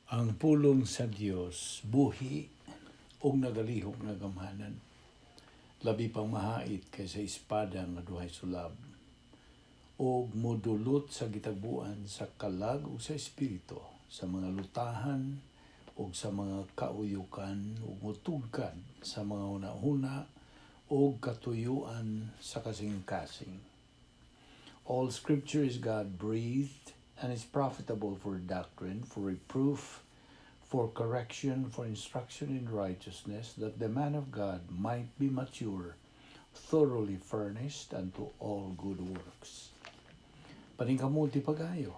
Ang pulong sa Dios buhi ug nagalihok nga gamhanan. Labi pang mahait kaysa espada nga duhay sulab. Og modulot sa gitagbuan sa kalag ug sa espiritu, sa mga lutahan ug sa mga kauyukan ug mutugkad sa mga hunahuna ug katuyuan sa kasing-kasing. All scripture is God-breathed and is profitable for doctrine, for reproof, for correction, for instruction in righteousness, that the man of God might be mature, thoroughly furnished unto all good works. Paningkamuti pagayo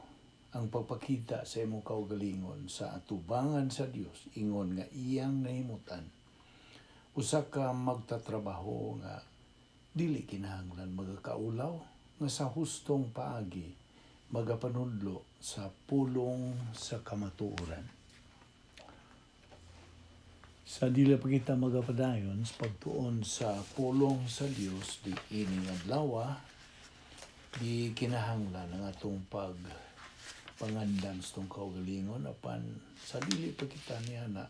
ang pagpakita sa imong kaugalingon sa atubangan sa Dios ingon nga iyang nahimutan. Usa ka magtatrabaho nga dili kinahanglan magakaulaw nga sa hustong paagi magapanudlo sa pulong sa kamatuoran. Sa dili pa kita magapadayon sa pagtuon sa pulong sa Dios di ining adlaw, di kinahanglan ang atong pangandam sa itong kaugalingon apan sa dili pa kita niya na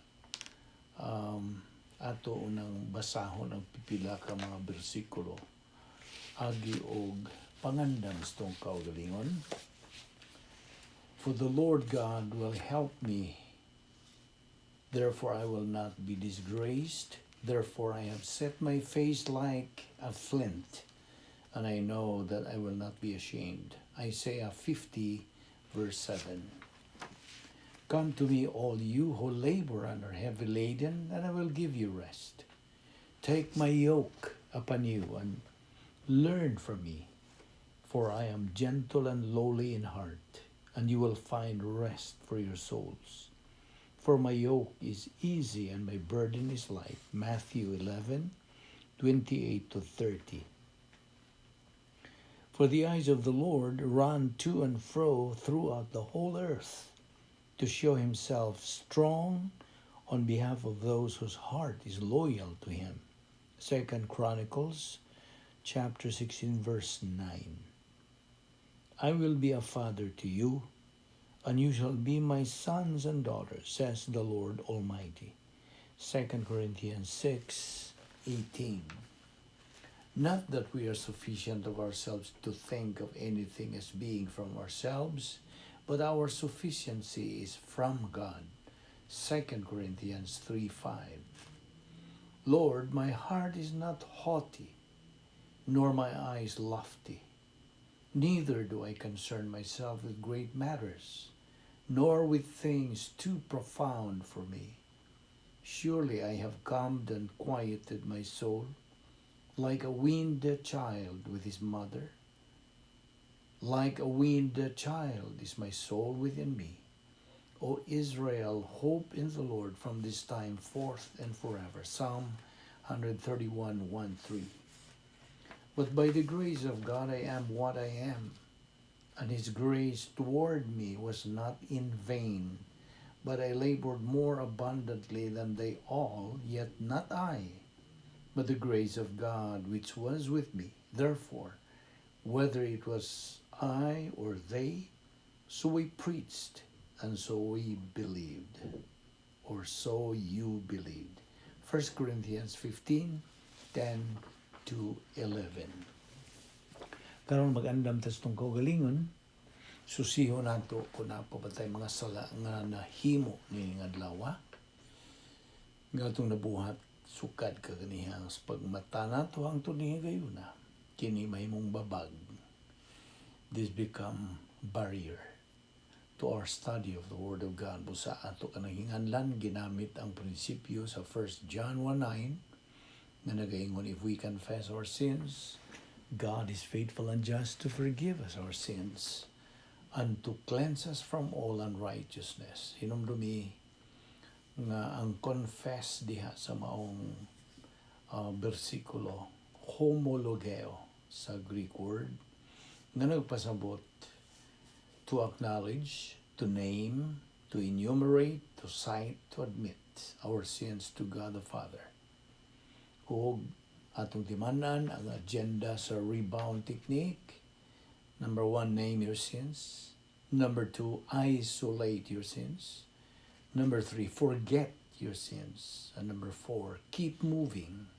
ato unang basahon ang pipila ka mga bersikulo agi og pangandam sa itong kaugalingon. For the Lord God will help me, therefore I will not be disgraced, therefore I have set my face like a flint, and I know that I will not be ashamed. Isaiah 50, verse 7. Come to me, all you who labor and are heavy laden, and I will give you rest. Take my yoke upon you and learn from me, for I am gentle and lowly in heart, and you will find rest for your souls. For my yoke is easy and my burden is light. Matthew 11:28-30. For the eyes of the Lord run to and fro throughout the whole earth, to show himself strong on behalf of those whose heart is loyal to him. 2 Chronicles chapter 16, verse 9. I will be a father to you, and you shall be my sons and daughters, says the Lord Almighty. 2 Corinthians 6:18. Not that we are sufficient of ourselves to think of anything as being from ourselves, but our sufficiency is from God. 2 Corinthians 3:5. Lord, my heart is not haughty, nor my eyes lofty. Neither do I concern myself with great matters, nor with things too profound for me. Surely I have calmed and quieted my soul, like a weaned child with his mother. Like a weaned child is my soul within me. O Israel, hope in the Lord from this time forth and forever. Psalm 131:1-3. But by the grace of God I am what I am, and his grace toward me was not in vain. But I labored more abundantly than they all, yet not I, but the grace of God which was with me. Therefore, whether it was I or they, so we preached, and so we believed, or so you believed. 1 Corinthians 15:10-11. Karon mag-andam tas tong kaugalingon, susiho nato kung napapatay mga sala nga nahimo ni adlaw nga atong nabuhat sukad ka kanihang sa pagmata nato ang tuniya gayuna kini mahimong babag. This become barrier to our study of the Word of God. Busa ato kanang hinganlan ginamit ang prinsipyo sa 1 John 1:9 na nagaingon, if we confess our sins, God is faithful and just to forgive us our sins and to cleanse us from all unrighteousness. Hinumdumi nga ang confess diha sa maong bersikulo, homologeo sa Greek word, nga nagpasabot to acknowledge, to name, to enumerate, to cite, to admit our sins to God the Father. O atong timanan ang agenda sa rebound technique. Number 1, name your sins. Number 2, isolate your sins. Number 3, forget your sins. And number 4, keep moving.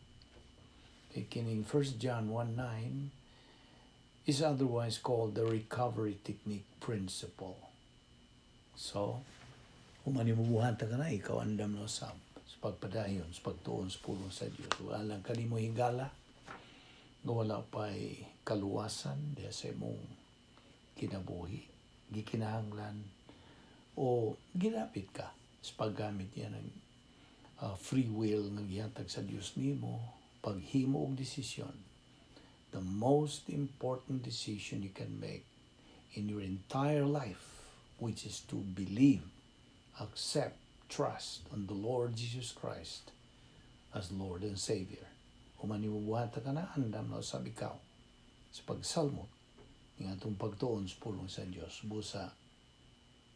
Kining 1 John 1:9 is otherwise called the recovery technique principle. So, kung manimubuhan ta ka na, ikaw andam no sa pagpadayon, sa pagtuon sa pulong sa Diyos. Walang kanimo higala, wala pa'y kaluwasan, diya sa imong kinabuhi, gikinahanglan, o ginapit ka sa paggamit niya ng free will nga gihatag sa Diyos nimo, paghimo og desisyon. The most important decision you can make in your entire life, which is to believe, accept, trust on the Lord Jesus Christ as Lord and Savior. Kung manimubuhata ka na, andam na usab ikaw sa pagsalmot ng atong pagtuon sa pulong sa Diyos, busa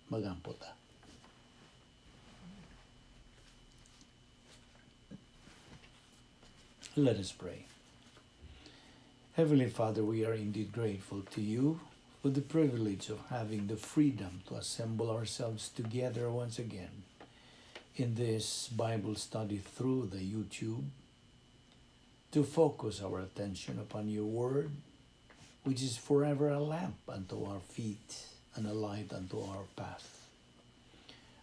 magampot ta. Let us pray. Heavenly Father, we are indeed grateful to you for the privilege of having the freedom to assemble ourselves together once again in this Bible study through the YouTube, to focus our attention upon your word, which is forever a lamp unto our feet and a light unto our path.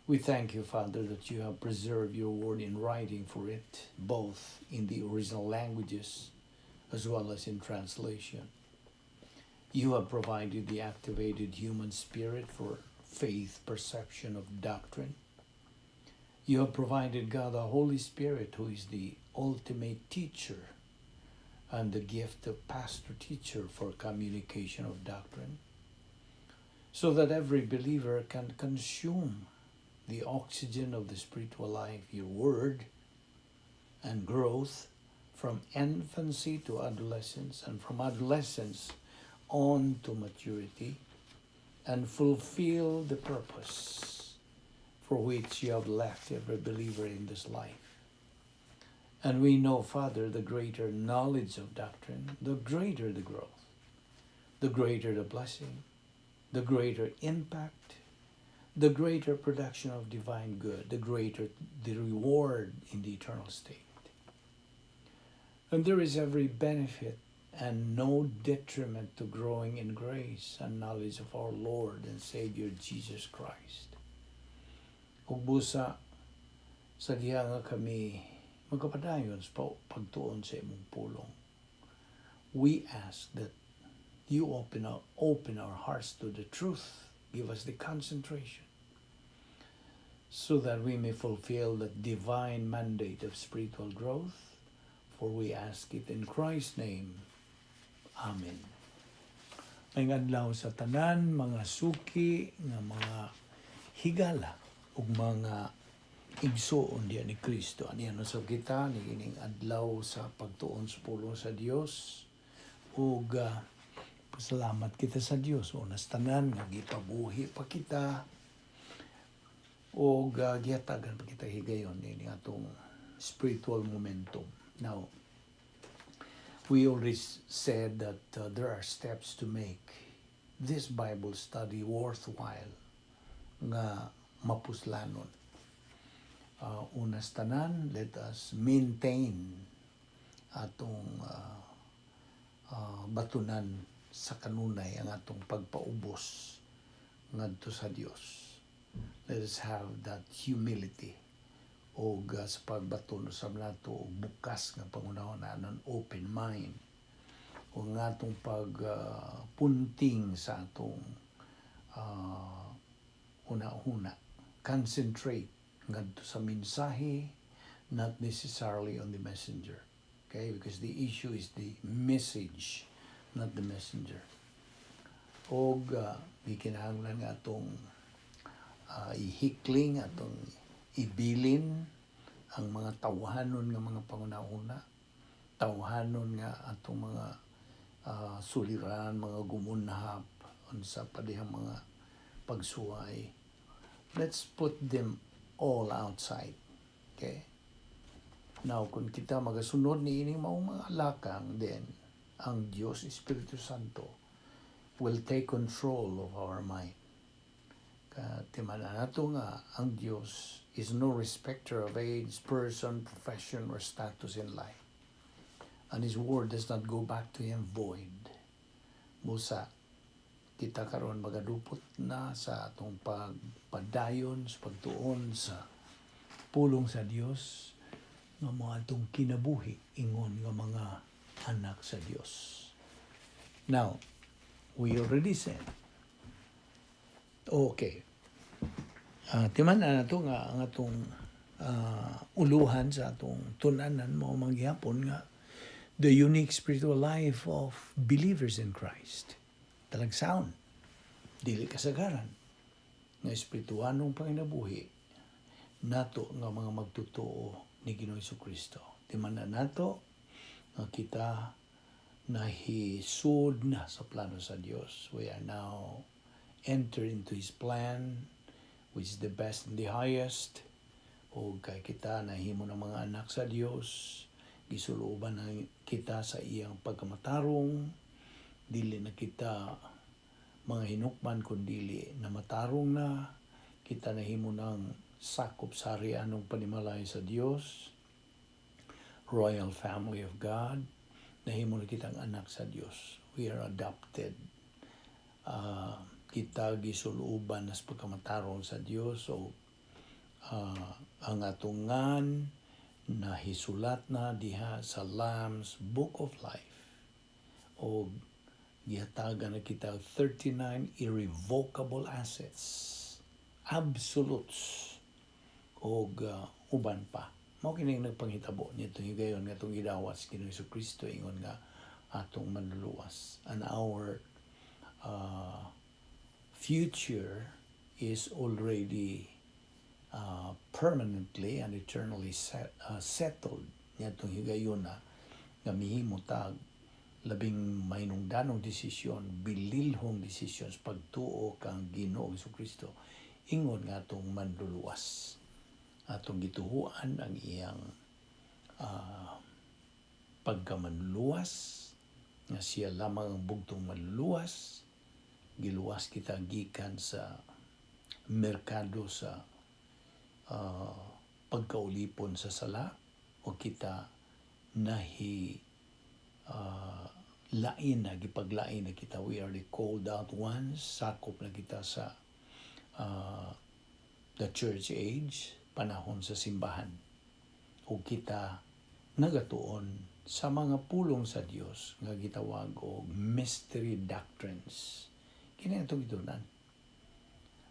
We thank you, Father, that you have preserved your word in writing for it, both in the original languages as well as in translation. You have provided the activated human spirit for faith perception of doctrine. You have provided, God, the Holy Spirit, who is the ultimate teacher, and the gift of pastor-teacher for communication of doctrine, so that every believer can consume the oxygen of the spiritual life, your word, and growth from infancy to adolescence, and from adolescence on to maturity, and fulfill the purpose for which you have left every believer in this life. And we know, Father, the greater knowledge of doctrine, the greater the growth, the greater the blessing, the greater impact, the greater production of divine good, the greater the reward in the eternal state. And there is every benefit and no detriment to growing in grace and knowledge of our Lord and Savior Jesus Christ. Ug busa sa diha nga kami magkapadayon sa pagtuon sa imong pulong, we ask that you open our hearts to the truth. Give us the concentration so that we may fulfill the divine mandate of spiritual growth. For we ask it in Christ's name. Amen. May adlaw sa tanan, mga suki, nga mga higala, ug mga igsoon diya ni Kristo. Aniyan sa kita, nigining adlaw sa pagtuon sa pulong sa Dios, ug pasalamat kita sa Dios. Unas tanan, nga gipabuhi pa kita, ug gihatagan pa kita higayon ini atong spiritual momentum. Now, we already said that there are steps to make this Bible study worthwhile nga mapuslanon. Unas tanan, let us maintain atong batunan sa kanunay ang atong pagpaubos ngadto sa Dios. Let us have that humility o sa pagbaton sa nato og bukas nga pangunahon an open mind o nga atong pagpunting sa atong una-una, concentrate ngadto sa mensahe, not necessarily on the messenger. Okay, because the issue is the message, not the messenger. Og gikinahanglan nga atong ihikling, atong ibilin ang mga tawhanon nga mga pangunahuna, tawhanon nga atong mga suliran, mga gumunhap, unsa pa dihang mga pagsuway. Let's put them all outside. Okay? Now, kung kita magasunod ni ining maong mga lakang, then ang Diyos, Espiritu Santo, will take control of our mind. Timana nato nga ang Dios is no respecter of age, person, profession, or status in life. And His word does not go back to Him void. Busa, kita karon magadupot na sa atong pagpadayon, sa pagtuon sa pulong sa Dios, nga mga atong kinabuhi ingon nga mga anak sa Dios. Now, we already said, okay, timan na nato nga ang atong uluhan sa atong tunanan mo mangyapon nga the unique spiritual life of believers in Christ. Talagsaon, dili kasagaran nga espirituanong panginabuhi nato nga mga magtotoo ni Ginoong Jesucristo. Timan na nato nga kita nahisud na sa plano sa Dios. We are now enter into His plan, which is the best and the highest. O kay kita nahimo ng mga anak sa Dios, gisuluban na kita sa iyang pagkamatarong, dili na kita mga hinukman kundili na matarong na, kita nahimo ng sakop sa harianong panimalay sa Dios, royal family of God, nahimo na kitang anak sa Dios. We are adopted. Kita gisuluban nas pagkamatarong sa Dios. So, ang atungan na hisulat na diha sa Lamb's Book of Life. O gihatagan na kita 39 irrevocable assets. Absolutes. O uban pa. Mao kining nagpanghitabo nito higayon nga itong gidawas Ginoong Jesucristo ingon nga atong manluluwas. And our future is already permanently and eternally settled. Nitong higayon na nga mihimo tag labing mainungdanong desisyon, bililhong desisyon sa pagtuo kang Ginoong Jesucristo ingon nga atong manluluwas. Atong gituhuan ang iyang pagkamanluwas, nga siya lamang ang bugtong manluwas, giluwas kita gikan sa merkado sa pagkaulipon sa sala, o kita lain na, gipaglain na kita. We are the called out ones, sakop na kita sa the church age, panahon sa simbahan. O kita nagatuon sa mga pulong sa Dios nga gitawag og mystery doctrines. Kini atong gitunan.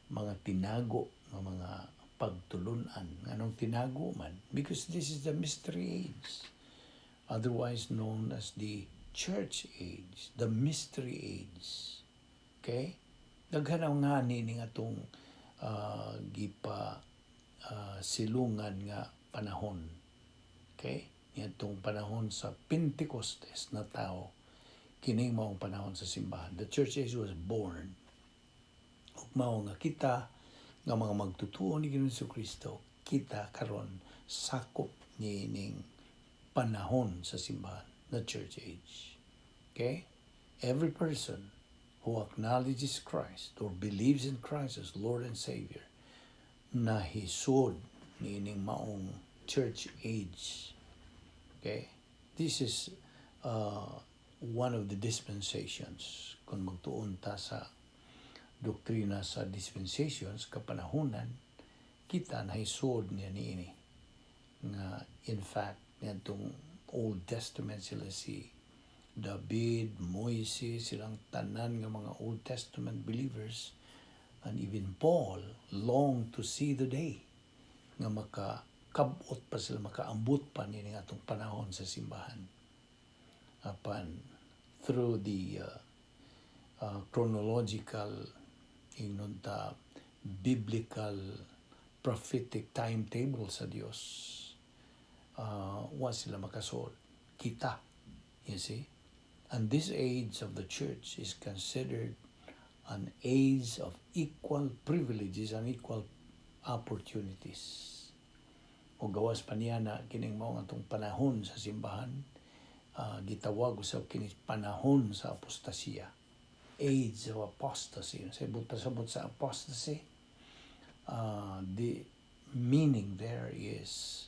Mga tinago nga mga pagtulunan. Anong tinago man? Because this is the mystery age. Otherwise known as the church age, the mystery age. Okay? Daghanaw nga nining atong silungan nga panahon. Okay? Itong panahon sa Pentecostes na tao, kining maong panahon sa simbahan. The church age was born. Ug mao nga kita nga mga magtutuo ni Ginoong Jesucristo, kita karon sakop nining panahon sa simbahan, the church age. Okay? Every person who acknowledges Christ or believes in Christ as Lord and Savior, nahisod nining maong church age. Okay? This is one of the dispensations. Kung magtuon ta sa doktrina sa dispensations, kapanahunan, kita nahisod niya niini. Nga, in fact, nitong Old Testament sila si David, Moises, silang tanan nga mga Old Testament believers, and even Paul longed to see the day nga makakabot pa sila, makaambot pa nini atong panahon sa simbahan. Apan, through the chronological, inunta, biblical, prophetic timetable sa Dios, wa sila makasod. Kita, you see? And this age of the church is considered an age of equal privileges and equal opportunities. O gawas pa niya na kining mao atong panahon sa simbahan, gitawag usab kini panahon sa apostasya. Age of apostasy. Sabot sa apostasy, The meaning there is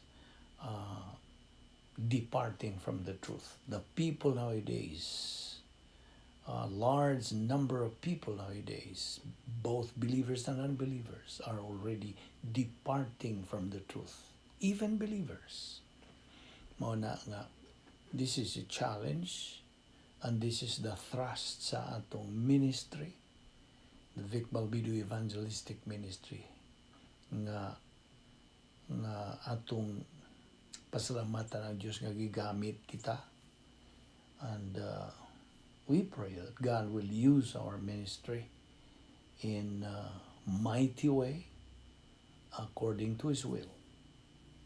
departing from the truth. The people nowadays, a large number of people nowadays, both believers and unbelievers, are already departing from the truth. Even believers. Mao na nga, this is a challenge and this is the thrust sa atong ministry, the Vic Balbido Evangelistic Ministry, nga atong pasalamatan ang Diyos nga gigamit kita. And we pray that God will use our ministry in a mighty way according to His will.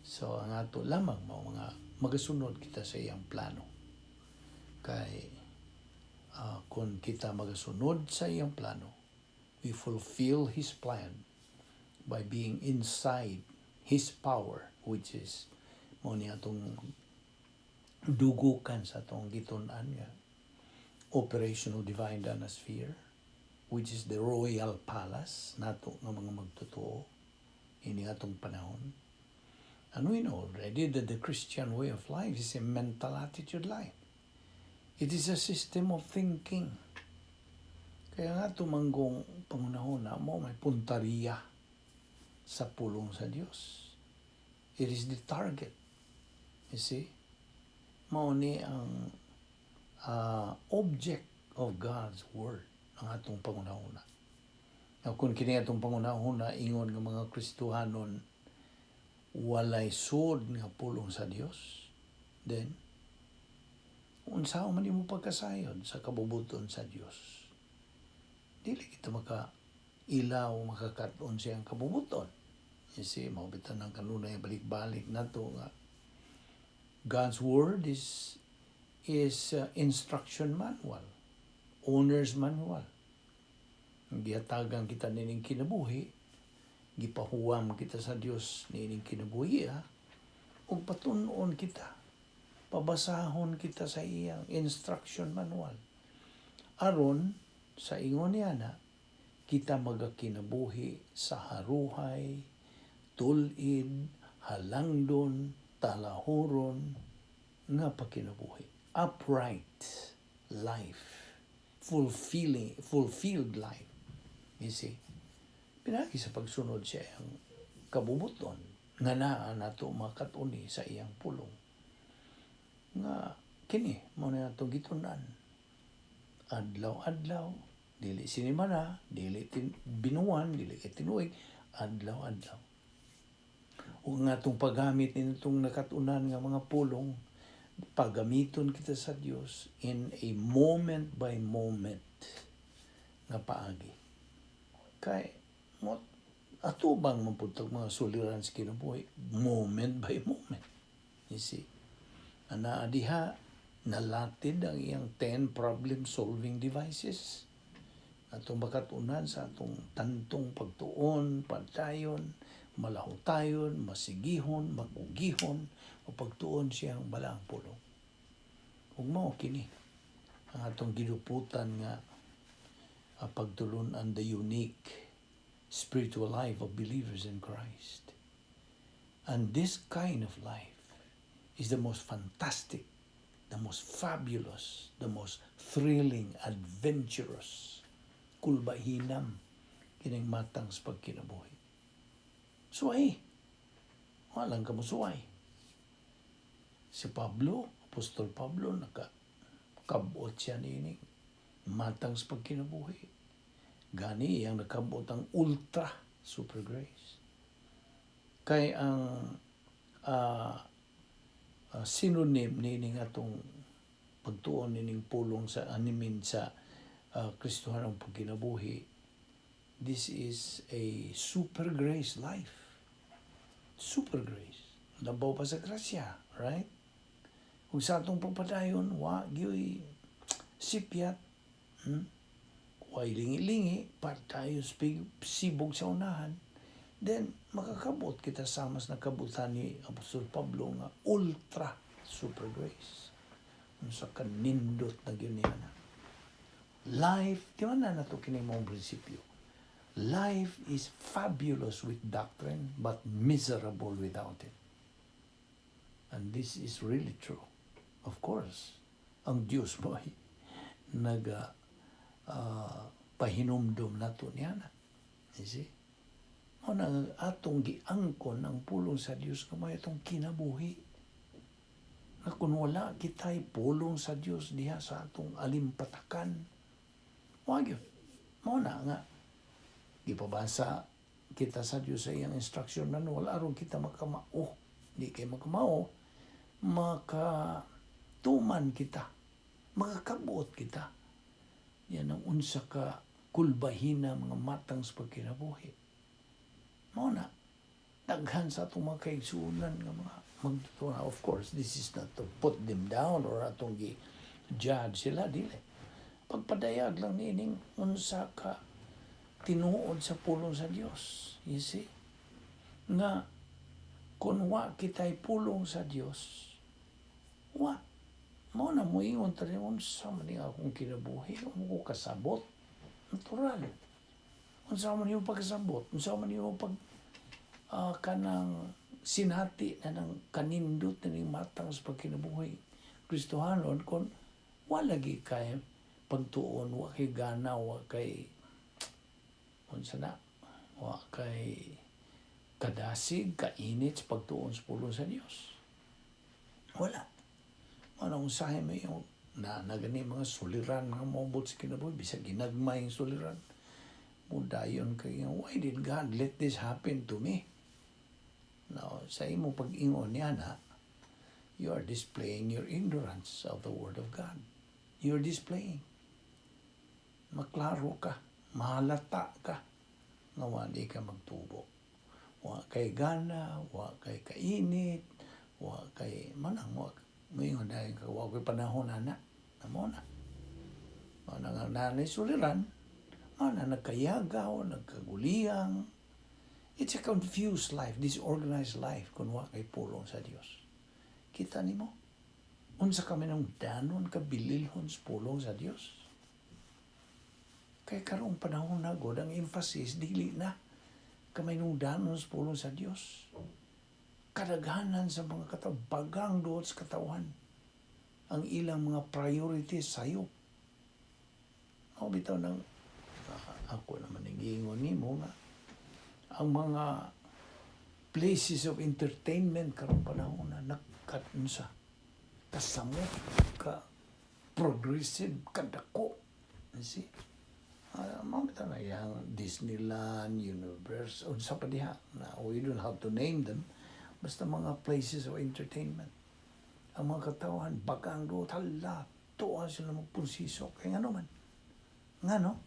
So ang ato lamang mga magasunod kita sa iyang plano. Kay kung kita magasunod sa iyang plano, we fulfill His plan by being inside His power, which is mo ni atong dugukan sa atong gitun-an nga operational divine dynasty, which is the royal palace nato nga mga magtotoo ini atong panahon. And we know already that the Christian way of life is a mental attitude life. It is a system of thinking. Kaya nga tumanggong pangunahon na mo may puntariya sa pulong sa Diyos. It is the target. You see? Mao ni ang object of God's Word ang atong pangunahon. Now, kung kini atong pangunahon na ingon ng mga Kristohanon walay sod nga pulong sa Dios, then unsa man imo pagkasayod sa kabubuton sa Dios, dili kita ilaw makakat-on siyang kabubuton. You see, mabitan ng kanunay balik-balik nato nga God's Word is instruction manual, owner's manual. Gihatagan kita nining kinabuhi, gipahuwam kita sa Dios nining kinabuhi, ug patun-on kita, pabasahon kita sa iyang instruction manual. Aron sa ingon niya na kita magakinabuhi sa haruhay, tulid, halangdon, talahuron nga pakinabuhi. Upright life, fulfilled life. You see? Pinagi sa pagsunod siya ang kabubuton nga naa nato makatuni sa iyang pulong. Nga kini mo na nato gitunan. Adlaw-adlaw, dili sinimana, dili binuwan, dili tinuig, adlaw-adlaw. O nga itong paggamit nitong nakatunan nga mga pulong, paggamiton kita sa Dios in a moment by moment nga paagi. Kay ato bang mapuntag mga suliran sa kinabuhi moment by moment. You see? Ana diha nalatid ang iyang 10 problem solving devices. Atong makatunan sa atong tantong pagtuon, pagtayon, malahutayon, masigihon, magugihon, o pagtuon siyang balang pulong. Ug mao kini ang atong giduputan nga pagtulunan the unique spiritual life of believers in Christ. And this kind of life is the most fantastic, the most fabulous, the most thrilling, adventurous, kulbahinam kining matang sa pagkinabuhi. Suway. Walang ka mo suway. Si Pablo, Apostol Pablo, nakabot siya nining matang sa pagkinabuhi. Gani yang nakabot ang ultra super grace. Kay ang synonym nining atong pagtuon nining pulong sa animin sa Kristohan ang pagkinabuhi, this is a super grace life. Super grace. Labaw pa sa grasya, right? Kung sa atong pagpadayon, gyoy sipyat, way lingi-lingi, para tayo sibog sa unahan, then makakabot kita sa mas nakabutan ni Apostol Pablo nga ultra super grace. Sa kanindot na yun niya na. Life, di ba na ito kining mong prinsipyo? Life is fabulous with doctrine, but miserable without it. And this is really true. Of course, ang Diyos mo ay pahinumdum na to niya na. You see? O na atong giangkon ang pulong sa Diyos kamay atong kinabuhi. Na kung wala kita'y pulong sa Diyos diha sa atong alimpatakan. Wag yun. Mo na nga. Ipabasa kita sa Diyos sa iyang instruction manual aron kita makamao. Di kay makamao, makatuman kita. Makakabuot kita. Yan ang unsa ka kulbahina mga matang sa pagkinabuhi. Mo na, daghan sa itong mga kaigsuunan nga mga magtutuna. Of course, this is not to put them down or atong judge sila, dili. Pagpadayag lang nining unsa ka tinuod sa pulong sa Dios. You see? Nga, kung wa kita'y pulong sa Dios, wa. Mo na mo ingon tayo, unsa man akong kinabuhi, ko kasabot. Natural. Unsa man yung pagkasabot, unsa man yung kanang sinati na ng kanindot na ng matang sa pagkinabuhi. Kristohanon, kung walagi kay pagtuon, wa kay gana, wa kay unsa na, wa kay kadasig, kainit sa pagtuon sa pulong sa Dios. Wala. Anong usahe mo yung nagani mga suliran, mga mobot sa kinabuhi, bisag ginagmay yung suliran. Mudayon kayo, why did God let this happen to me? Now, sa imo pag-ingon niya na, you are displaying your ignorance of the Word of God. You are displaying. Maklaro ka, mahalata ka, nga wali ka magtubo. Wa kay gana, wa kay kainit, wa kay manang, wa mayroon dahil wa kay panahon na mo na. Mga nanay suliran, mga nagkayagaw, nagkaguliyang. It's a confused life, disorganized life, kung wa kay pulong sa Dios. Kita nimo? Unsa kami ng danon kabililhon sa pulong sa Dios? Kay karong panahon na god ang emphasis dili na kamay nung danon sa pulong sa Dios. Kadaghanan sa mga katabagang doon sa katawan ang ilang mga priorities sayo. Ako bitaw ng ako naman nag-iingon nimo nga ang mga places of entertainment karong panahon na nagkatunsa kasamot ka progressive kadako. See? Mamita na yung Disneyland, Universal, unsa pa diha na we don't have to name them. Basta mga places of entertainment. Ang mga katawan, bagang doon, hala, tuwa sila magpunsiso. Kaya nga naman. Nga no?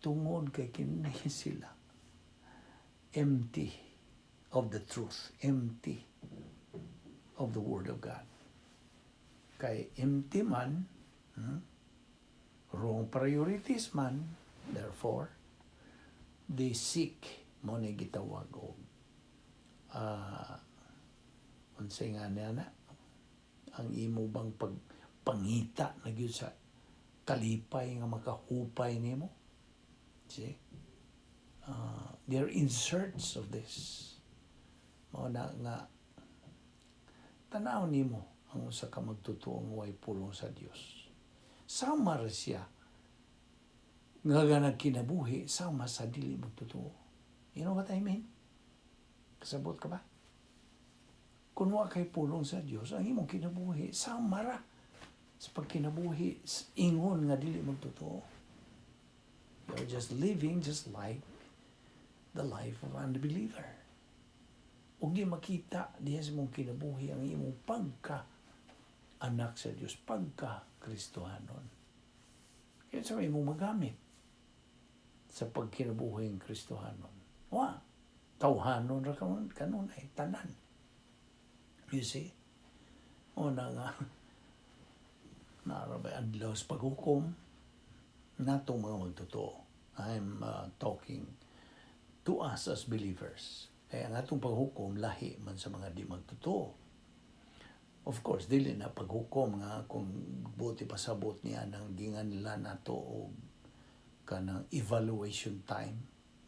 Tungod kay kinay sila. Empty of the truth. Empty of the Word of God. Kay empty man, wrong priorities man, therefore, they seek mo na gitawag o unsay nga na ang imo bang pagpangita na gyud sa kalipay nga makahupay nimo. See? They're in search of this. Mao na nga tanaw nimo ang usa ka magtutuong way pulong sa Dios. Sama ra siya nga nagkinabuhi sama sa dili magtutuo. You know what I mean? Kasabot ka ba? Kung wa kay pulong sa Dios, ang imong kinabuhi sama ra sa pagkinabuhi ingon nga dili magtutuo. You're just living just like the life of an unbeliever. Ug di makita diha sa imong kinabuhi ang imong pagka anak sa Dios, pagka Kristohanon. Kaya sa imong magamit sa pagkinabuhi ng Kristohanon. Wa, tawhanon ra kanon ay tanan. You see? O na nga, narabay adlaw sa paghukom, natong mga magtotoo. I'm talking to us as believers. Kaya ang atong paghukom, lahi man sa mga di magtotoo. Of course, dili na paghukom nga kung buti pasabot niya ng gingan nila nato o kanang evaluation time.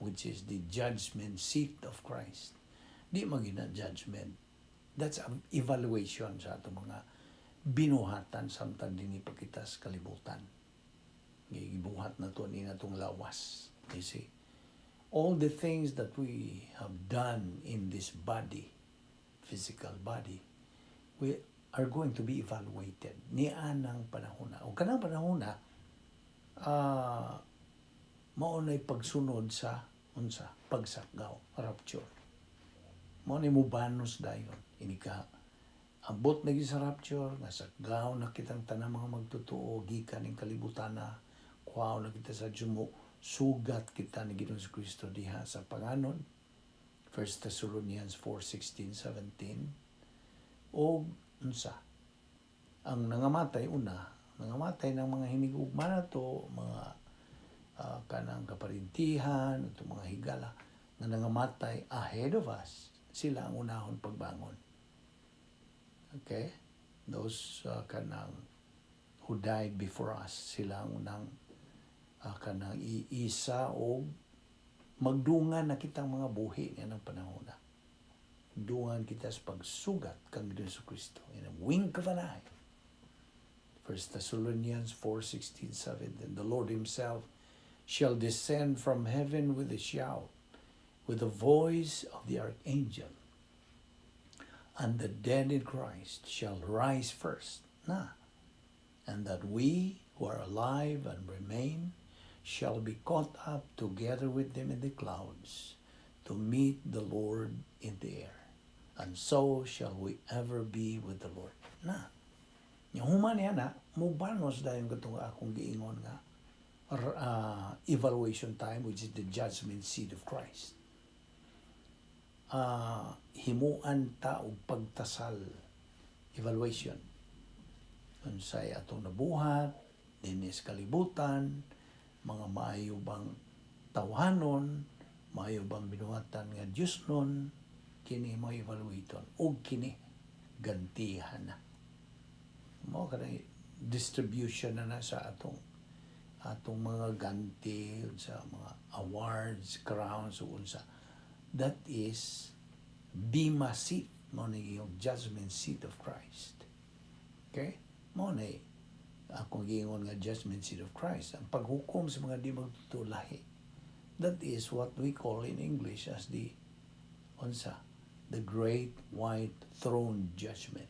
which is the judgment seat of Christ. Di magina judgment. That's an evaluation sa ato mga binuhatan samtang dinipakitas kalibutan. Gibuhat na to ni natong lawas. You see, all the things that we have done in this body, physical body, we are going to be evaluated ni anang panahon na. O kanang panahon na, maunay pagsunod sa unsa pagsakgaw, rapture. Maunay mubanos dayon. Ini ka abot na sa rapture, nga sakgaw na kitang tanang mga magtotoo, gikan ning kalibutan na, kuhaw na kita sa Diyos, sugat kita ni Ginoong Kristo diha sa panganon. 1 Thessalonians 4:16, 17. O unsa ang nangamatay nangamatay ng mga hinigugma na to, mga kanang kaparintihan, ito mga higala na nangamatay ahead of us, sila ang unahon pagbangon. Okay? Those kanang who died before us, sila ang unang kanang iisa o magdungan na kitang mga buhi niya ng panahon na. Dungan kita sa pagsugat kang Ginoong Kristo in a wink of an eye. 1 Thessalonians 4:16, 17. The Lord Himself shall descend from heaven with a shout, with the voice of the archangel, and the dead in Christ shall rise first. And that we who are alive and remain shall be caught up together with them in the clouds to meet the Lord in the air. And so shall we ever be with the Lord. Yung human yan mubanos dahil katong akong giingon nga, evaluation time, which is the judgment seat of Christ. Himuan ta og pagtasal, evaluation. Unsay atong nabuhat, dinis kalibutan, mga maayo bang tawhanon, maayo bang binuhatan nga Diyos nun, kini mo evaluaton, o kini gantihan na. Mo kanang distribution na sa atong mga ganti, sa mga awards, crowns, unsa. That is Bema seat, mo na yung judgment seat of Christ. Okay? Mo na akong giingon nga judgment seat of Christ, ang paghukom sa mga di magtutulahi. That is what we call in English as the great white throne judgment.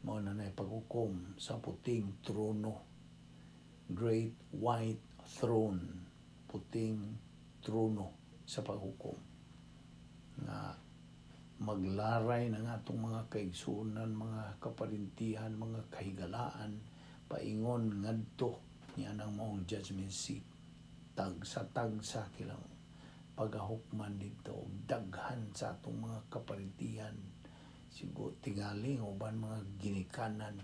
Mao na paghukom sa puting trono. Great white throne, puting trono sa paghukom. Nga maglaray ng atong mga kaigsunan, mga kaparintihan, mga kahigalaan, paingon ngadto niya ng maong judgment seat. Tagsa kilang pagahukman dito, daghan sa atong mga kaparintihan, siguro tingaling uban mga ginikanan,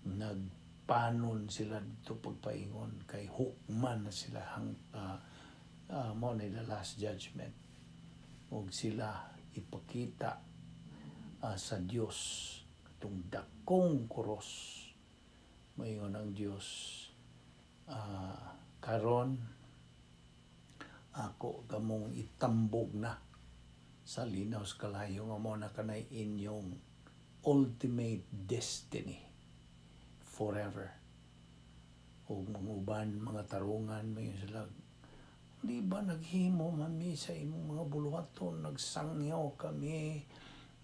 nagpanon sila dito pagpaingon, kay hukman na sila mo na the last judgment. Huwag sila ipakita sa Diyos itong dakong kuros. Maingon ang Diyos, karon ako gamong itambog na sa linaw sa kalayo nga mo na kanay inyong ultimate destiny forever. O mga uban, mga tarungan, may sila, di ba naghimo mami sa imong mga buluhaton, nagsangyaw kami,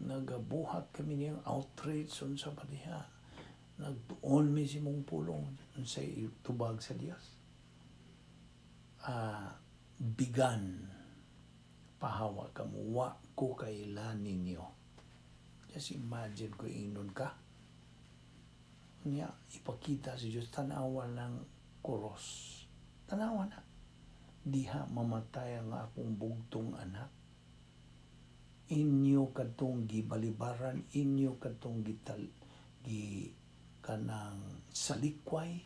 nagabuhat kami niyang outreach, unsa ba diha, nagtuon mi si mong pulong, unsa tubag sa Dios. Bigan, pahawa kamuwa ko kailan ninyo. Just imagine ko inon ka. Niya, ipakita sa Diyos, tanawa ng kuros. Tanawa na. Diha mamatay ang akong bugtong anak. Inyo katong gibalibaran, inyo katong kanang salikway.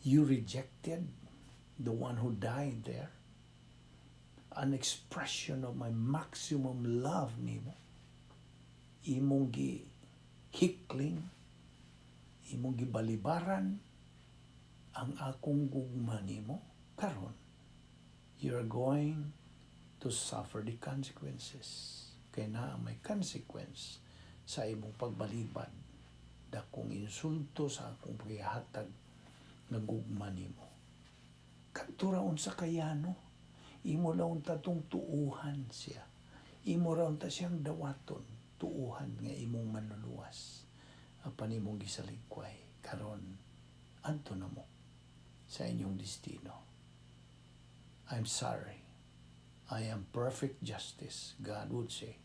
You rejected the one who died there. An expression of my maximum love nimo. Imong hikling, imong gibalibaran ang akong gugma nimo karon you're going to suffer the consequences. Kaya na may consequence sa imong pagbalibad. Dakong insulto sa akong paghihatag nagugma nimo. Kadturaon sa kayano, imo raon tatong tuuhan siya. Imo raon ta siyang dawaton, tuuhan nga imong manluluwas. Apan imong gisaligkway karon adto na mo sa inyong destino. I'm sorry. I am perfect justice, God would say.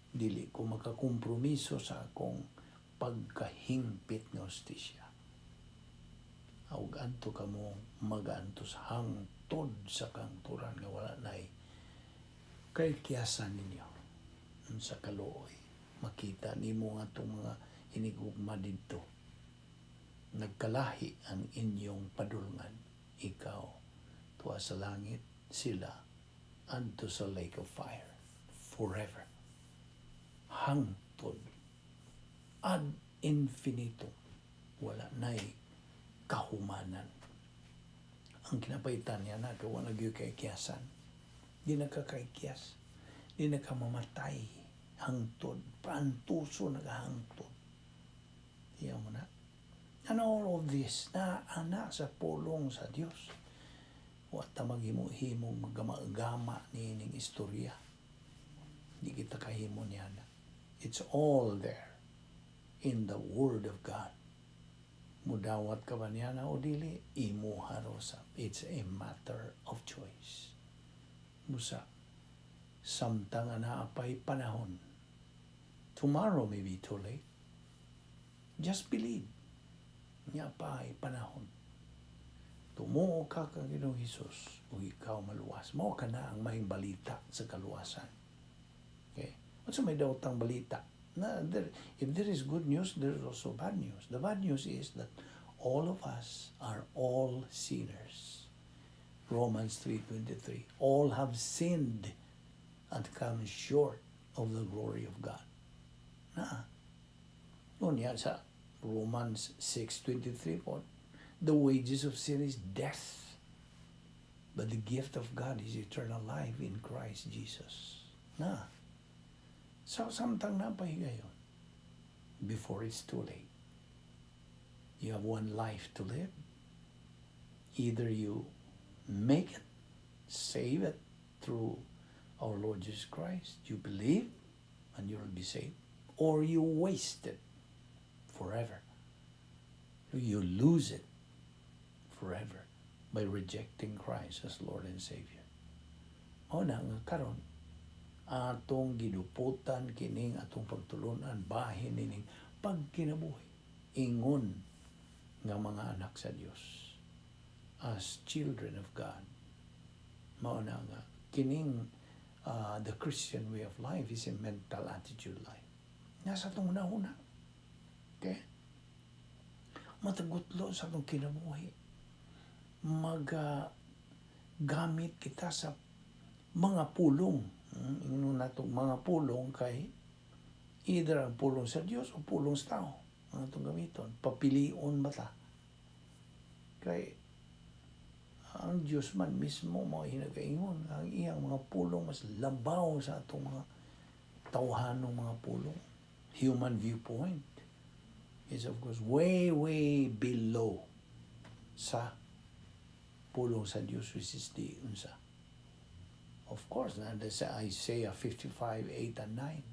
Dili ko makakompromiso sa akong pagkahingpit nga hustisya. Awag adto kamo magantos hangtod sa kangturan nga wala nay kay kiyasan ninyo sa kaluoy. Makita nimo nga itong mga hinigugma dito. Nagkalahi ang inyong padulngan. Ikaw, tuwa sa langit, sila, adto sa lake of fire. Forever. Hangtod. Ad infinitum. Wala na'y kahumanan. Ang kinapaitan niya na kawa nagyo kay kiyasan. Di nakakaikiyas. Di nakamamatay. Hangtod. Pantuso nagahangtod. Iyan mo na. And all of this, na sa pulong sa Diyos. Wata maghimo-himo, magama-gama nining istorya. Di kita kahimo niya na. It's all there in the Word of God. Mudawat ka ba niya na o dili? Imo harosap. It's a matter of choice. Musa, samtang naapay panahon. Tomorrow may be too late. Just believe. Niya pa ay panahon. Tumuo ka kang Ginoong Hesus o ikaw maluwas. Mao ka na ang may balita sa kaluwasan. Okay? So may daotang balita. If there is good news, there is also bad news. The bad news is that all of us are all sinners. Romans 3:23. All have sinned and come short of the glory of God. Unya sa Romans 6:23 po, the wages of sin is death, but the gift of God is eternal life in Christ Jesus. So samtang napahigayon, before it's too late. You have one life to live. Either you make it, save it through our Lord Jesus Christ, you believe, and you will be saved, or you waste it forever. You lose it forever by rejecting Christ as Lord and Savior. O na nga karon, atong giduputan kining atong pagtulunan, bahin nining pagkinabuhi. Ingon nga mga anak sa Dios as children of God. Mao na nga kining the Christian way of life is a mental attitude life. Nasa itong una-una. Okay? Matagutlo sa itong kinabuhi. Gamit kita sa mga pulong. Ingnon na itong mga pulong kay either ang pulong sa Diyos o pulong sa tao. Ang itong gamiton. Papilion ba ta? Kay ang Diyos man mismo mga hinagaingon. Ang iyang mga pulong mas labaw sa itong mga tawhanong mga pulong. Human viewpoint is of course way below sa pulong sa Diyos which is the unsa. Of course, that's Isaiah 55:8 and 9.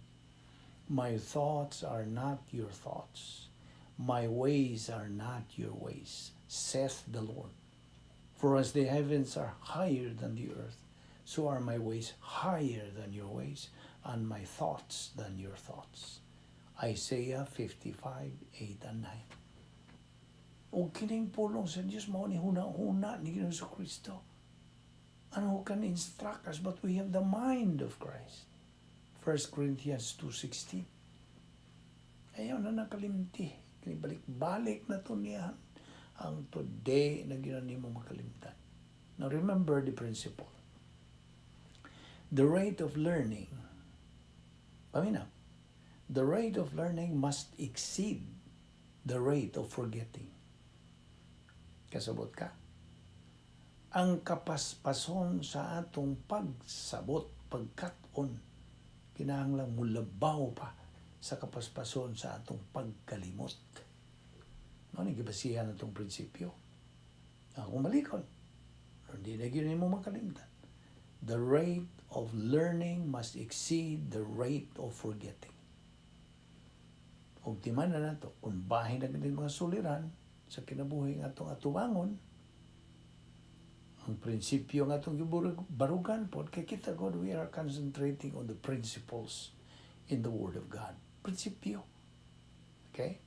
My thoughts are not your thoughts. My ways are not your ways, saith the Lord. For as the heavens are higher than the earth, so are my ways higher than your ways, and my thoughts than your thoughts. Isaiah 55:8 and 9. O kining pulong sa Diyos, mao ni huna-huna ni Ginoong Kristo. Ano can instruct us, but we have the mind of Christ. 1 Corinthians 2:16. Ayaw na nakalimti. Balik-balik na to niya ang today na ginani mo makalimtan. Now remember the principle. The rate of learning, paminaw, the rate of learning must exceed the rate of forgetting. Kasabot ka? ang kapaspason sa atong pagsabot, pagkat-on, kinahanglang mulabaw pa sa kapaspason sa atong pagkalimot. Ano ni gibasihan natong prinsipyo? Kung malikon, hindi na yun mo makalimtan. The rate of learning must exceed the rate of forgetting. Optiman na nato, kung bahin na ganit mga suliran sa kinabuhi ng atong atubangon, ang prinsipyo ng atong barugan po, kay kita God, we are concentrating on the principles in the Word of God. Prinsipyo. Okay?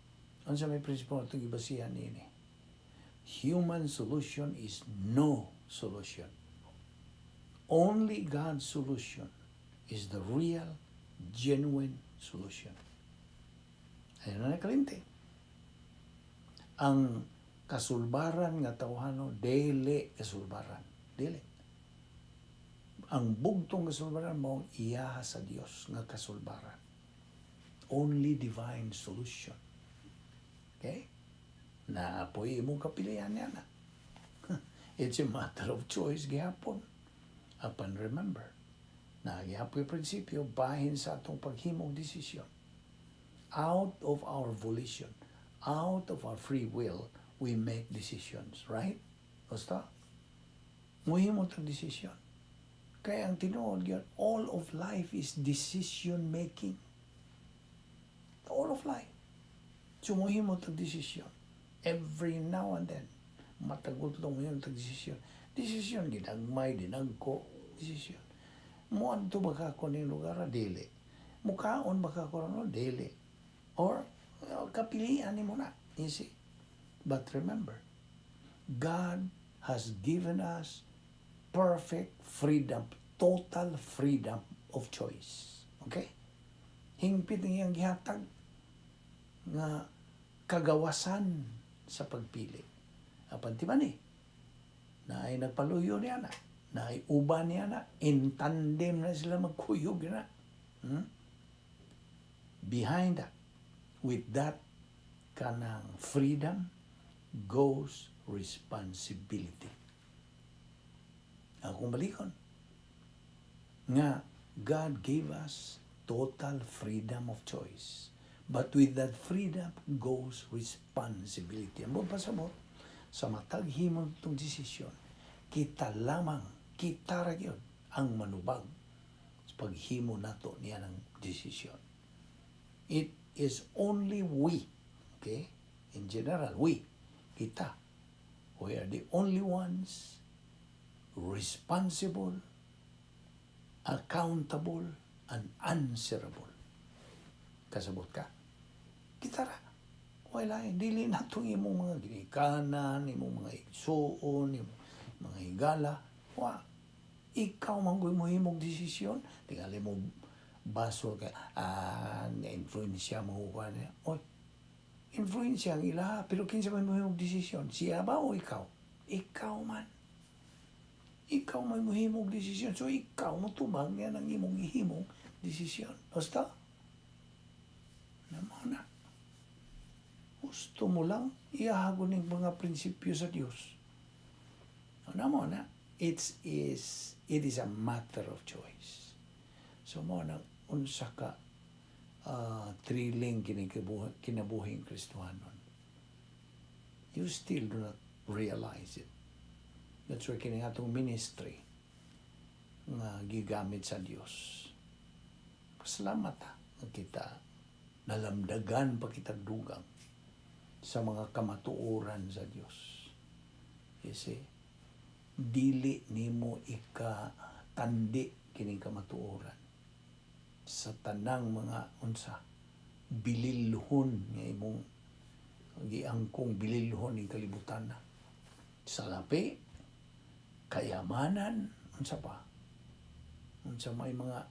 Ano sa may prinsipyo na itong ibasihan ini? Human solution is no solution. Only God's solution is the real, genuine solution. Ayun na nakalimti. Ang kasulbaran nga tawhano, dili kasulbaran. Dili. Ang bugtong kasulbaran mo, iyaha sa Dios nga kasulbaran. Only divine solution. Okay? Naapoy imong kapilian niya na. It's a matter of choice gihapon. Upon remember, nagyapoy prinsipyo bahin sa atong paghimong desisyon. Out of our volition, out of our free will, we make decisions, right? Basta, muhimo itong decision. Kaya ang tinuod yun, all of life is decision making. All of life. So, muhimo itong decision. Every now and then, matagot lang mo yun itong decision. Decision, ginagmay, dinagko, decision. Muan to baka ko ng lugar, dili. Mukaon baka ko no, dili. Or, kapilian mo na, you see. But remember, God has given us perfect freedom, total freedom of choice. Okay? Hingpit niyang gihatag nga kagawasan sa pagpili. Apan ti man na ay nagpaluyo niya na ay uban niya na, in tandem na sila magkuyog na. Behind that, with that kanang freedom, goes responsibility. Akong balikon, nga God gave us total freedom of choice. But with that freedom goes responsibility. Ang pasabot, sa mataghimon itong desisyon, kita lamang, kita ra yun, ang manubag sa paghimo nato niya ng desisyon. It is only we, okay? In general, we, kita, we are the only ones responsible, accountable, and answerable. Kasabot ka? Kita ra. Wala, dili na itong imong mga ginikanan, imong mga igsuon, imong mga higala. Wa, ikaw manggoy mo himong desisyon, tingali mo basol ka, na-influensya mo ko niya. Oy, influensya ang ila, pero kinsa man mo himong desisyon, siya ba o ikaw? Ikaw man. Ikaw may mo himong desisyon, so ikaw mo tubang yan ang imong ihimong desisyon. Basta, naman na. Gusto mo lang, ihahagon ng mga prinsipyo sa Diyos. Ano mo na? It is a matter of choice. So mo na, unsa ka thrilling kinabuhing Kristohanon. You still do not realize it. That's why kini atong ministry nga gigamit sa Diyos. Pasalamat kita, nalamdagan pa kita dugang sa mga kamatuoran sa Diyos. You see, dili nimo ikatandi kining kamatuoran sa tanang mga unsa bililhon nga imong giangkong bililhon ning kalibutan na. Sa lapi, kayamanan, unsa pa? Unsa may mga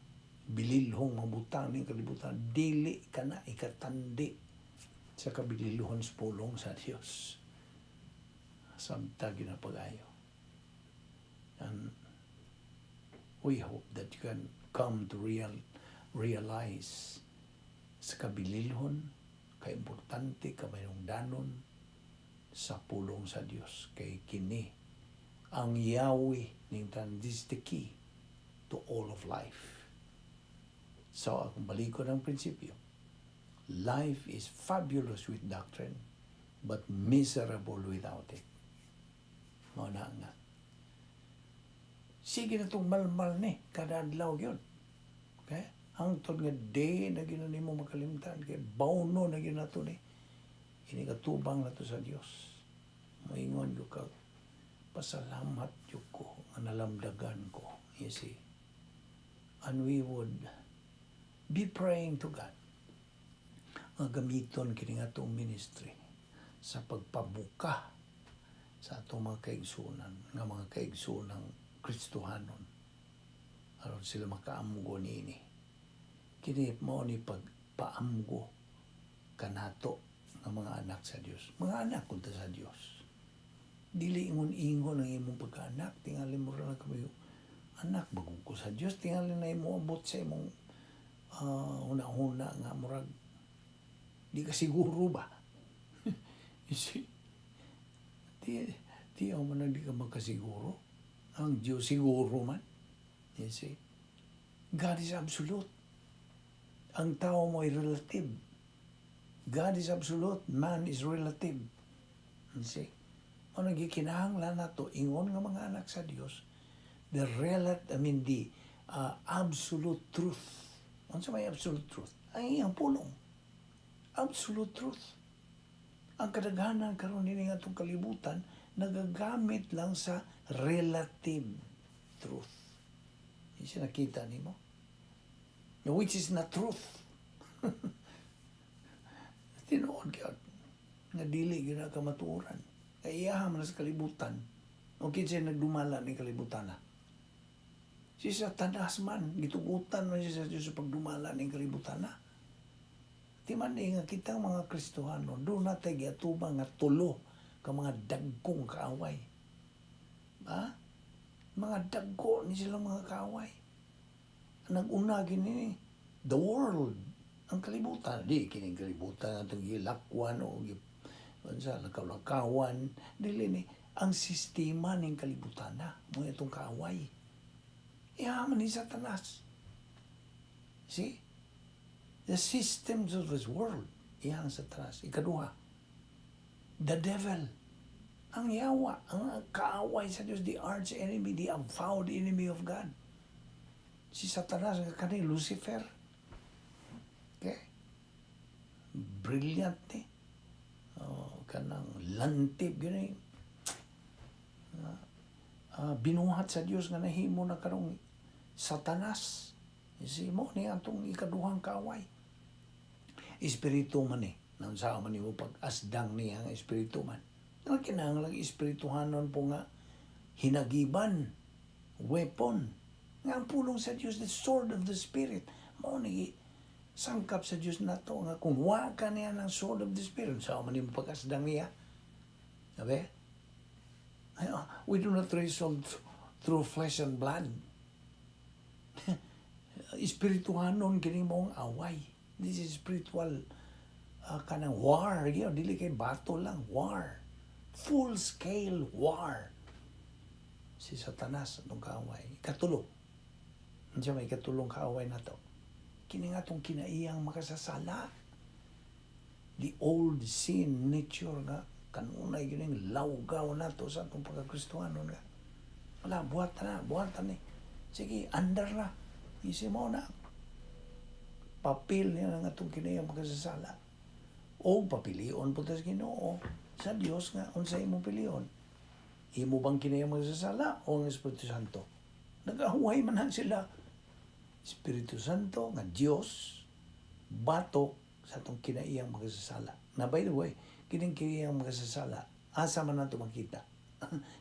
bililhong mabutang ning kalibutan, dili ka na ikatandi sa kabililuhon sa pulong sa Diyos. Samta ginapag-ayo. And we hope that you can come to realize sa kabililuhon, kaimportante, kamayong danon sa pulong sa Diyos. Kay kini ang Yahweh ning tan. This is the key to all of life. So, kung balik ko ng prinsipyo, life is fabulous with doctrine, but miserable without it. Mao na nga. Sige na itong malmal ni, kada adlaw yun. Okay? Hangtod nga day na ginani mo makalimtan, kay bauno na ginato ni. Ini katubang na to sa Dios. Moingon ko ka, pasalamat yun ko, nga nalamdagan ko. You see? And we would be praying to God. Nga gamiton kini nga itong ministry sa pagpabuka sa atong mga kaigsunan, nga mga kaigsunang Kristohanon. Aron sila makaamgo niini. Kini mo ni pagpaamgo kanato ng mga anak sa Dios. Mga anak kunta sa Dios. Dili ingon-ingon ang imong pagkaanak, tingali mo ra kami anak bagong ko sa Dios, tingali na imo abot sa imong una-una nga murag di ka siguro ba? You see? Di ako man di ka magkasiguro. Ang Diyos siguro man. You see? God is absolute. Ang tao mo ay relative. God is absolute. Man is relative. You see? O nagikinahanglan na to, ingon nga mga anak sa Diyos, the absolute truth. Ano sa may absolute truth? Ang iyang pulong. Absolute truth. Ang kadaghanan karon nini nga itong kalibutan, nagagamit lang sa relative truth. Hindi siya nakita ni mo. Which is not truth. Tinuod ka. Nga dili gina kamatuoran. Kaya iyahan na sa kalibutan. O kinsa nagdumala ni kalibutan na. Si Satanas man, gitugutan man siya sa Diyos sa pagdumala ni kalibutan na. Di man nga kitang mga Kristohano, doon natin giatubang nga tulo ka mga dagkong kaaway. Ha? Mga dagko ni sila mga kaaway. Nag-una gini, the world, ang kalibutan. Di, kining kalibutan, itong gilakwan o lakaw-lakawan. Dili ni, ang sistema ng kalibutan na, mo itong kaaway. Iyaman ni Satanas. See? The systems of this world, iyan sa Satanas. Ikaduha, the devil, ang yawa, ang kaaway sa Diyos, the arch enemy, the avowed enemy of God. Si Satanas, ang kanil, Lucifer. Okay? Brilliant eh. Kanang lantib, yun eh. Binuhat sa Diyos nga nahimo na karong Satanas. Si mo ni atong ikaduhang kaaway. Espiritu man eh. Nang sa man mo pag-asdang niya ang espiritu man. Ang kinahanglang espirituhanon po nga hinagiban, weapon. Nga ang pulong sa Diyos, the sword of the Spirit. Mo ni sangkap sa Diyos na to nga kung wa ka niya ng sword of the Spirit, sa man mo pag-asdang niya. Sabi? We do not wrestle through flesh and blood. Espirituhanon kini mong away. This is spiritual kanang war. Dili kay bato lang. War. Full scale war. Si Satanas itong kaaway. Katulo. Hindi may katulong kaaway na to. Kini nga itong kinaiyang makasasala. The old sin nature nga kanunay gining lawgaw na to sa itong pagkakristuhanon nga. Wala, buhatan eh. Sige, andar na. Isi mo na. Papil niya nga itong kinayang pagkasasala. O papilion po tas Ginoo sa Dios nga unsay imong pilion. Imo bang kinayang pagkasasala o ang Espiritu Santo? Nagahuhay man na sila. Espiritu Santo nga Dios batok sa itong kinaiyang pagkasasala. Na by the way, kining kinaiyang pagkasasala, asa man na ito makita?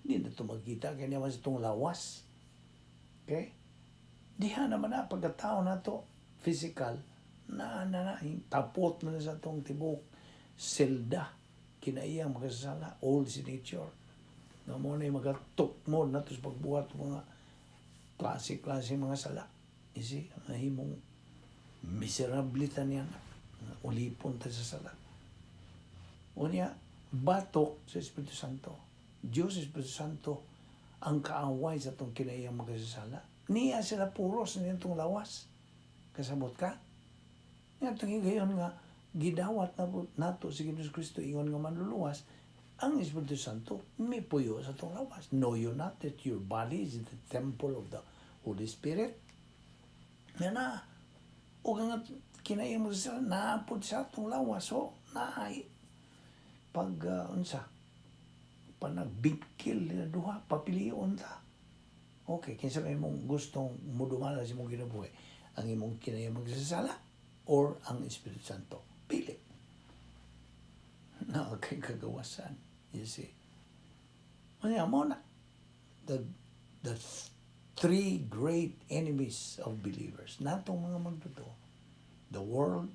Hindi na ito makita kaya naman sa itong lawas. Okay? Diha naman na pagkatao na ito physical na tapot na sa itong tibok selda kinaiyang makasasala old si nature nga mo na yung magatukmod na ito sa pagbuhat mga klase-klase mga sala isi mahimong miserablitan yan ulipon ta sa sala o niya batok sa Espiritu Santo Diyos Espiritu Santo ang kaaway sa itong kinayang magkasasala. Niya sila puros na itong lawas. Kasabot ka? Nga itong higayon nga, gidawat na nato si Ginoong Kristo ingon nga manluluwas, ang Espiritu Santo may puyo sa itong lawas. Know you not that your body is the temple of the Holy Spirit? Nga na, o nga kinayang magkasasala, naapod sa itong lawas. So, naay, pag, panagbigkil na duha, papiliyon ta. Okay, kinsa may mong gustong mudumala sa imong ginabuhi, ang imong kinayang magsasala or ang Espiritu Santo. Pili. Na kay kagawasan. You see. Ano mo na. The three great enemies of believers. Natong mga magduto. The world,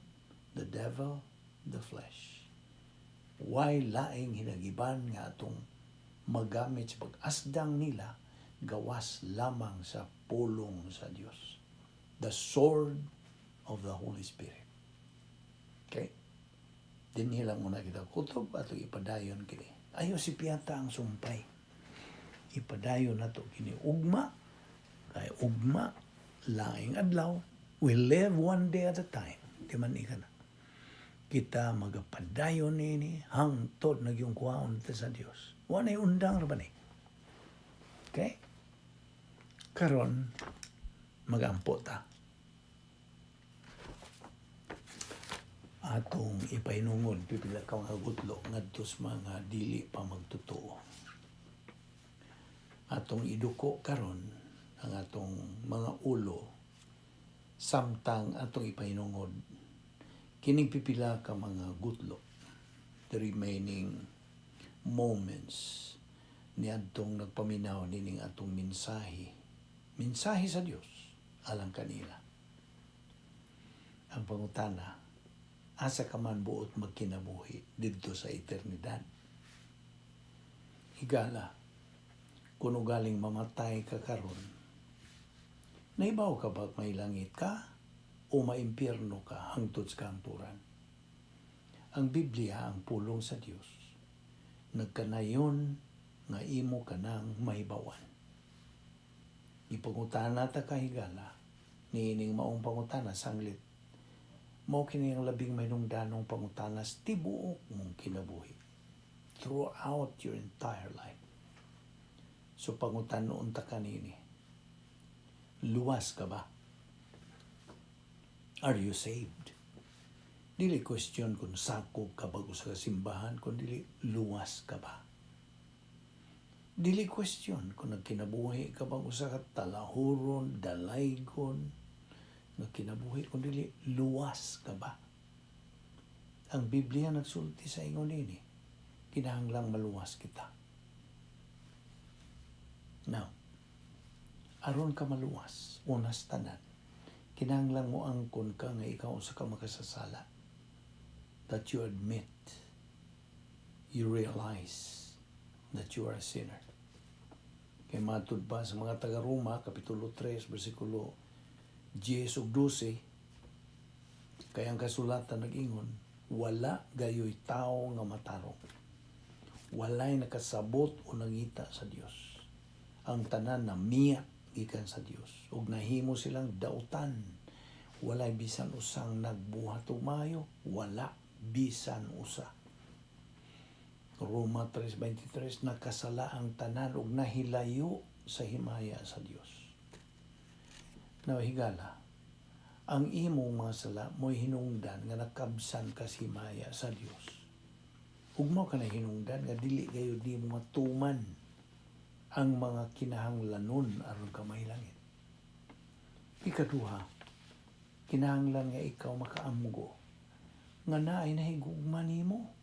the devil, the flesh. Why laing hinagiban nga atong magamit sa pag-asdang nila gawas lamang sa pulong sa Diyos. The sword of the Holy Spirit. Okay? Dinhi lang muna kita kutob at ipadayon kini. Ayo si piyata ang sumpay. Ipadayon na to kini ugma. Kay ugma, laing adlaw. We live one day at a time. Di man ika na. Kita magapadayon nini hangtod nagyong kuhaon ta sa Dios. Wanay undang ra ba ni? Okay? Karon magampo ta. Atong ipainungod pipila ka mga gutlo ngadto sa mga dili pa magtotoo. Atong iduko karon ang atong mga ulo samtang atong ipainungod kining pipila ka mga gutlo, the remaining moments ni adtong nagpaminaw nining atong mensahe sa Dios alang kanila. Ang pangutana, asa ka man buot magkinabuhi didto sa eternidad? Higala, kung galing mamatay ka karon, naibaw ka ba may langit ka o maimpyerno ka hangtod sa kahangturan? Ang Biblia ang pulong sa Dios. Nagkanayon nga imo kanang mahibawan. Ipangutana ta kahigala, niining maong pangutana sanglit. Mao kini ang labing mainungdanong pangutana sa tibuok mong kinabuhi throughout your entire life. So pangutanon ta kanini, luwas ka ba? Are you saved? Dili question kung sakop ka bago sa simbahan, kung dili luwas ka ba? Dili question kung nagkinabuhi ka bang usa ka talahuron, dalaygon, nagkinabuhi kung dili luwas ka ba? Ang Biblia nagsulti sa ingon ini, kinahanglang maluwas kita. Now, aron ka maluwas, unas tanan, kinahanglang mo angkon ka nga ikaw usa ka makasasala. That you admit, you realize that you are a sinner. Kaya matud ba sa mga taga-Roma, Kapitulo 3, versikulo 10 ug 12, kaya ang kasulatan nag-ingon, wala gayoy tao nga matarong. Walay nakasabot o nangita sa Dios. Ang tanan na miya gikan sa Dios. Ug nahimo silang dautan. Walay bisan usang nagbuhat og maayo, wala bisan usa. Roma 3:23, nakasala ang tanan ug nahilayo sa himaya sa Dios. Now, higala, ang imong mga sala mo'y hinungdan nga nakabsan ka sa himaya sa Dios. Ug mo ka na hinungdan nga dili gayo di mo matuman ang mga kinahanglanon aron ka mahilangit. Ikaduha, kinahanglan nga ikaw makaamgo nga naay nahigugma nimo.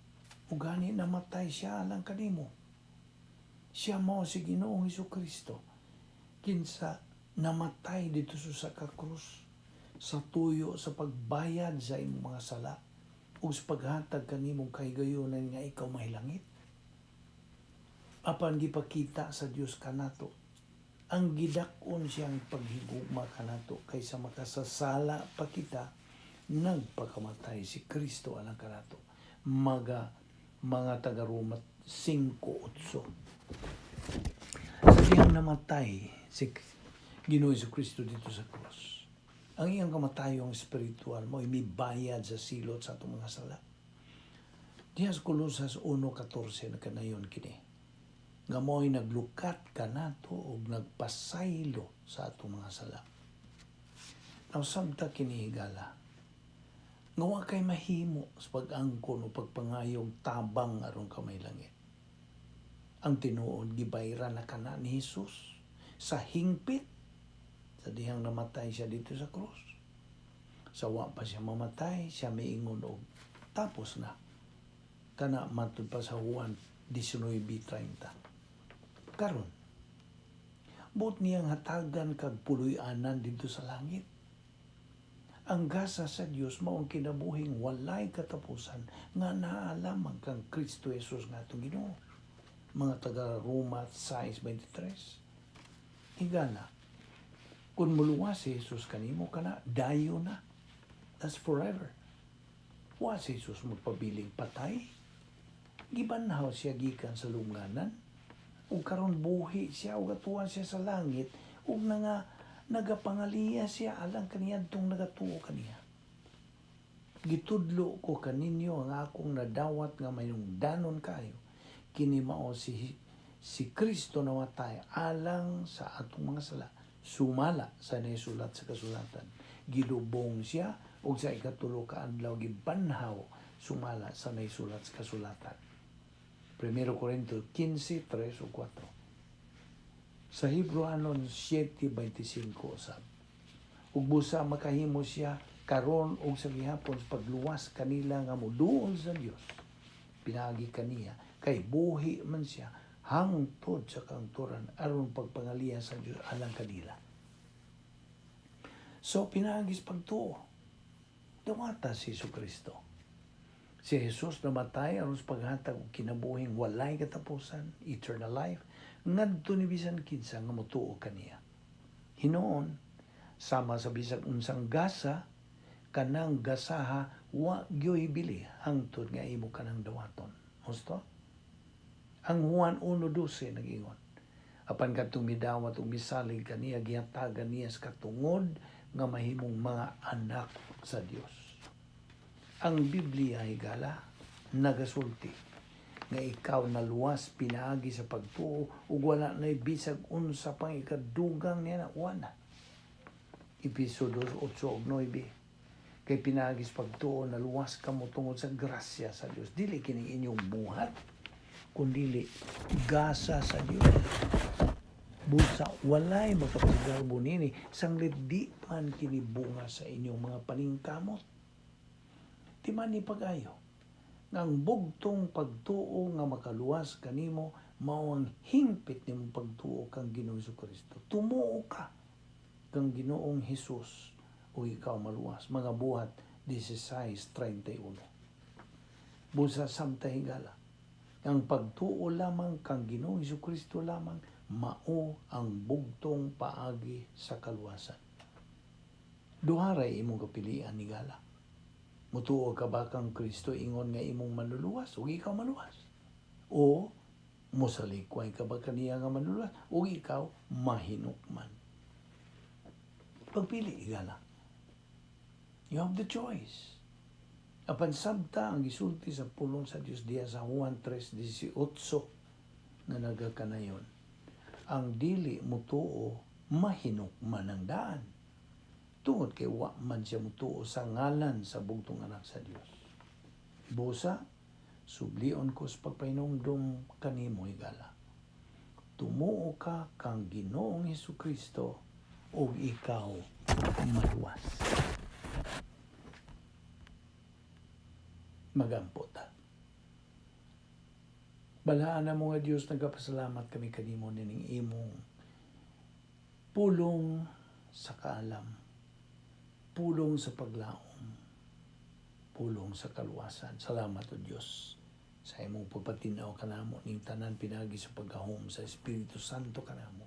Ug gani namatay siya alang kanimo. Siya mao si Ginoong Hesukristo. Kinsa namatay dito sa krus sa tuyo sa pagbayad sa imong mga sala ug sa paghatag kanimong kahigayonan nga ikaw mahilangit. Apan gipakita sa Dios kanato ang gidak-on siyang paghigugma kanato kaysa makasasala pa kita, nagpakamatay si Kristo alang kanato. Mga taga-Roma 5:8. Sa Diyang namatay si Ginoong Kristo dito sa cross. Ang iyang kamatayong spiritual mo ay may bayad sa silot sa atong mga sala. Diya sa Colosas 1:14 na kanayon kini. Nga mo'y naglukat ka nato o nagpasaylo sa atong mga sala. Nausabta kini higala. Nga wa kay mahimo sa pag-angkon o pagpangayog tabang aron kamay langit. Ang tinuod gibayra na kana ni Jesus sa hingpit sa dihang namatay siya dito sa krus. Sa wa pa siya mamatay, siya miingon og tapos na. Kana matud pa sa Juan 19:30. Karon, buot niyang hatagan kag puloy-anan dito sa langit. Ang gasa sa Dios mao ang kinabuhing walay katapusan nga naa lamang kang Kristo Jesus nga atong Ginoo. Mga taga Roma 6:23. Higala, kung muluwas si Jesus kanimo kana, dayo na. That's forever. Wa si Jesus magpabiling patay. Gibanhaw siya gikan sa lunganan. Ug karon buhi siya ug atuan siya sa langit ug nagapangaliya siya alang kaniadtong nagatuo kaniya. Gitudlo ko kaninyo ang akong nadawat nga mayungdanon kayo. Kini mao si Kristo namatay alang sa atong mga sala. Sumala sa naisulat sa kasulatan. Gilubong siya ug sa ikatulo ka adlaw gibanhaw sumala sa naisulat sa kasulatan. 1 Corintios 15:3 o 4. Sa Hebreanon 7:25 usab. Ug busa makahimo siya karon og sa gihapon sa pagluwas kanila nga moduol sa Dios. Pinagi kaniya kay buhi man siya hangtod sa kangturan aron pagpangaliya sa Dios alang kanila. So pinagis pagtuo. Dawata si Jesucristo. Si Jesus namatay aron sa paghatag og kinabuhing walay katapusan, eternal life, ngadto ni bisan kinsa nga motuo kaniya. Hinuon sama sa bisag unsang gasa kanang gasaha wa gyoy bili hangtod nga imo kanang dawaton. Gusto? Ang Juan 1:12 nag-ingon. Apan kadtong midawat ug misalig kaniya gihatagan niya sa katungod nga mahimong mga anak sa Dios. Ang Biblia higala nagasulti nga ikaw naluwas pinaagi sa pagtuo ug wala na bisag unsa pang ikadugang niya na wala. Episodio 8:9. Kay pinaagi sa pagtuo naluwas ka mo tungod sa grasya sa Dios. Dili kini inyong buhat kundi gasa sa Dios. Busa walay makapagalbo nini sanglit di man kini bunga sa inyong mga paningkamot. Di man ni pag-ayo. Ang bugtong pagtuo nga makaluwas kanimo mao ang hingpit nimong pagtuo kang Ginoong Jesucristo. Tumuo ka kang Ginoong Hesus o ikaw maluwas. Mga buhat 16:31. Busa samta higala. Ang pagtuo lamang kang Ginoong Jesucristo lamang mao ang bugtong paagi sa kaluwasan. Duha ra imong kapilian higala. Mutuo ka ba kang Kristo ingon nga imong manluluwas o ikaw maluwas? O musalikway ka ba kaniya nga manluluwas o ikaw mahinukman? Pagpili igala. You have the choice. Apan sabta ang gisulti sa pulong sa Dios diya sa Juan 3:18 na nagakanayon. Ang dili mutuo mahinukman ang daan. Tungod kay wa man siya mutuo sa ngalan sa bugtong anak sa Dios. Busa, sublion ko sa pagpainumdum kanimo higala. Tumuo ka kang Ginoong Hesukristo o ikaw maluwas. Magampot. Balaan na mo nga Diyos, nagpasalamat kami kanimo nining imong pulong sa kaalam. Pulong sa paglaom, pulong sa kaluwasan. Salamat o Diyos sa imong pagpatinaw kanamo ning tanan pinagi sa pagahom sa Espiritu Santo kanamo.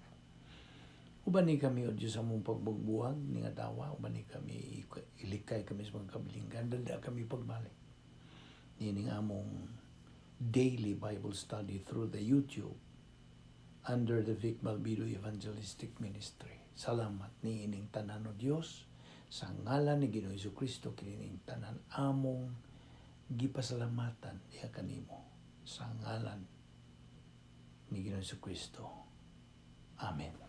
Uban ni kami o Diyos sa mong pagbugbuhag ning adlaw, uban ni kami ilikay kami sa mga kabilinggan, dala kami pagbalik. Nining among daily Bible study through the YouTube under the Vic Balbido Evangelistic Ministry. Salamat ni ining tanan o Dios sa ngalan ni Ginoong Jesucristo kining tanan among gipasalamatan iya kanimo sa ngalan ni Ginoong Jesucristo. Amen.